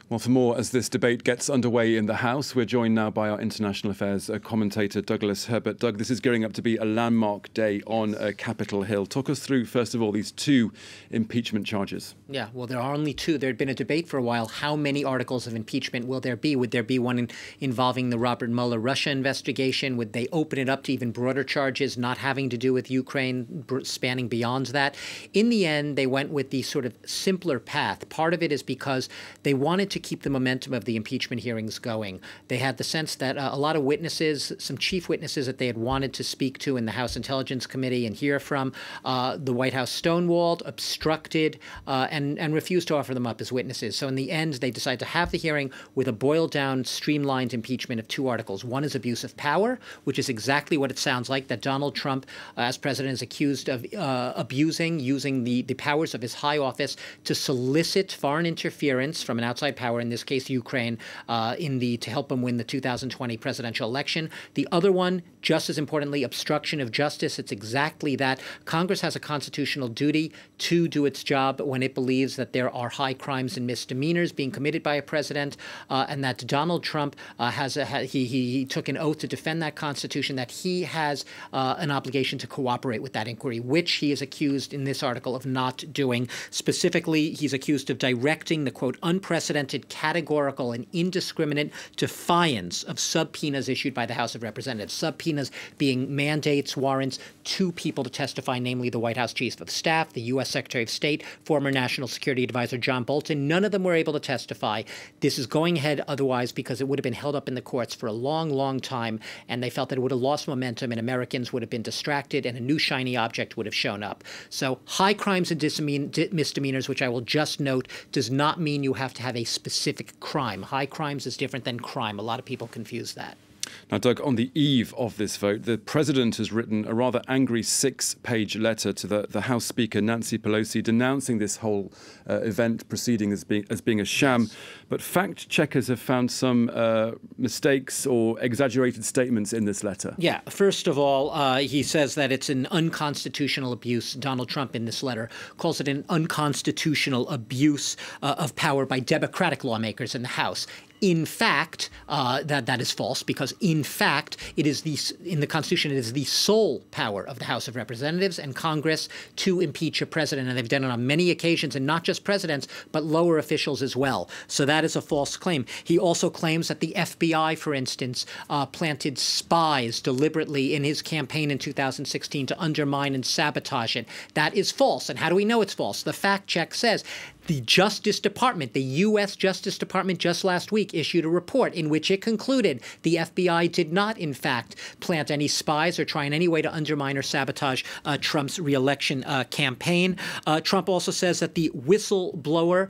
Well, for more as this debate gets underway in the House, we're joined now by our international affairs commentator, Douglas Herbert. Doug, this is gearing up to be a landmark day on Capitol Hill. Talk us through, first of all, these two impeachment charges. Yeah, well, there are only two. There had been a debate for a while. How many articles of impeachment will there be? Would there be one involving the Robert Mueller Russia investigation? Would they open it up to even broader charges not having to do with Ukraine, spanning beyond that? In the end, they went with the sort of simpler path. Part of it is because they wanted to keep the momentum of the impeachment hearings going. They had the sense that a lot of witnesses, some chief witnesses that they had wanted to speak to in the House Intelligence Committee and hear from, the White House stonewalled, obstructed, and refused to offer them up as witnesses. So in the end, they decided to have the hearing with a boiled-down, streamlined impeachment of two articles. One is abuse of power, which is exactly what it sounds like, that Donald Trump, as president, is accused of using the powers of his high office to solicit foreign interference from an outside power, in this case Ukraine, to help him win the 2020 presidential election. The other one, just as importantly, obstruction of justice. It's exactly that. Congress has a constitutional duty to do its job when it believes that there are high crimes and misdemeanors being committed by a president, and that Donald Trump he took an oath to defend that Constitution, that he has an obligation to cooperate with that inquiry, which he is accused in this article of not doing. Specifically, he's accused of directing the, quote, unprecedented, categorical, and indiscriminate defiance of subpoenas issued by the House of Representatives. Subpoenas being mandates, warrants to people to testify, namely the White House Chief of Staff, the U.S. Secretary of State, former National Security Advisor John Bolton. None of them were able to testify. This is going ahead otherwise because it would have been held up in the courts for a long, long time, and they felt that it would have lost momentum and Americans would have been distracted and a new shiny object would have shown up. So high crimes and misdemeanors, which I will just note, does not mean you have to have a specific crime. High crimes is different than crime. A lot of people confuse that. Now, Doug, on the eve of this vote, the president has written a rather angry 6-page letter to the House Speaker, Nancy Pelosi, denouncing this whole event proceeding as being a sham. Yes. But fact checkers have found some mistakes or exaggerated statements in this letter. Yeah. First of all, he says that it's an unconstitutional abuse. Donald Trump, in this letter, calls it an unconstitutional abuse of power by Democratic lawmakers in the House. In fact, that is false, because in fact, it is in the Constitution, it is the sole power of the House of Representatives and Congress to impeach a president. And they've done it on many occasions, and not just presidents, but lower officials as well. So that is a false claim. He also claims that the FBI, for instance, planted spies deliberately in his campaign in 2016 to undermine and sabotage it. That is false. And how do we know it's false? The fact check says the Justice Department, the U.S. Justice Department, just last week issued a report in which it concluded the FBI did not, in fact, plant any spies or try in any way to undermine or sabotage Trump's reelection campaign. Trump also says that the whistleblower,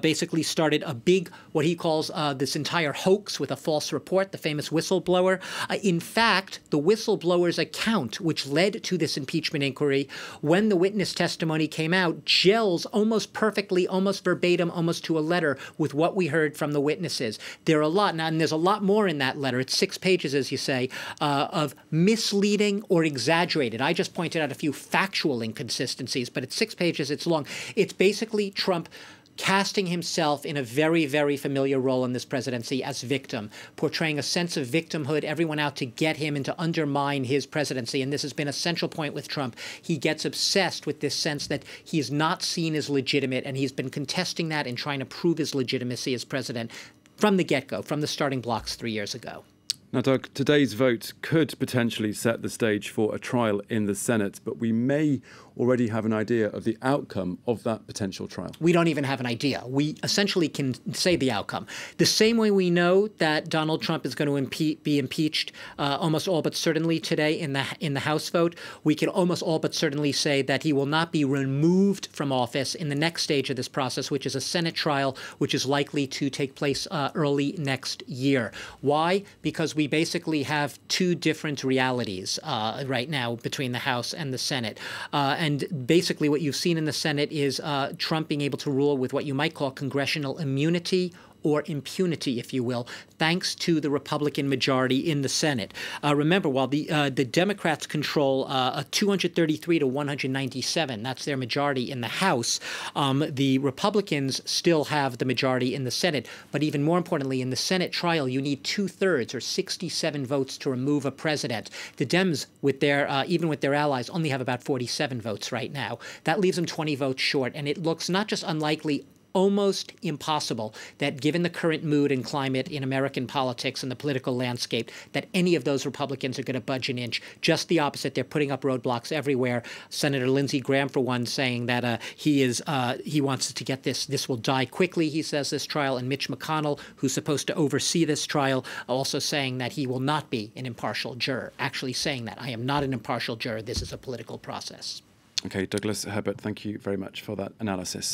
basically started a big, what he calls this entire hoax with a false report, the famous whistleblower. In fact, the whistleblower's account, which led to this impeachment inquiry, when the witness testimony came out, gels almost perfectly, almost verbatim, almost to a letter with what we heard from the witnesses. There are a lot, and there's a lot more in that letter. It's 6 pages, as you say, of misleading or exaggerated. I just pointed out a few factual inconsistencies, but it's 6 pages, it's long. It's basically Trump casting himself in a very, very familiar role in this presidency as victim, portraying a sense of victimhood, everyone out to get him and to undermine his presidency. And this has been a central point with Trump. He gets obsessed with this sense that he is not seen as legitimate, and he's been contesting that and trying to prove his legitimacy as president from the get-go, from the starting blocks 3 years ago. Now, Doug, today's vote could potentially set the stage for a trial in the Senate, but we may already have an idea of the outcome of that potential trial. We don't even have an idea. We essentially can say the outcome. The same way we know that Donald Trump is going to be impeached almost all but certainly today in the House vote, we can almost all but certainly say that he will not be removed from office in the next stage of this process, which is a Senate trial, which is likely to take place early next year. Why? Because we basically have two different realities right now between the House and the Senate. And basically what you've seen in the Senate is Trump being able to rule with what you might call congressional immunity or impunity, if you will, thanks to the Republican majority in the Senate. Remember, while the Democrats control 233 to 197, that's their majority in the House, the Republicans still have the majority in the Senate. But even more importantly, in the Senate trial, you need 2/3 or 67 votes to remove a president. The Dems, with their even with their allies, only have about 47 votes right now. That leaves them 20 votes short, and it looks not just unlikely, almost impossible that, given the current mood and climate in American politics and the political landscape, that any of those Republicans are going to budge an inch. Just the opposite. They're putting up roadblocks everywhere. Senator Lindsey Graham, for one, saying that he wants to get this will die quickly, he says, this trial. And Mitch McConnell, who's supposed to oversee this trial, also saying that he will not be an impartial juror, actually saying that I am not an impartial juror. This is a political process. Okay, Douglas Herbert, thank you very much for that analysis.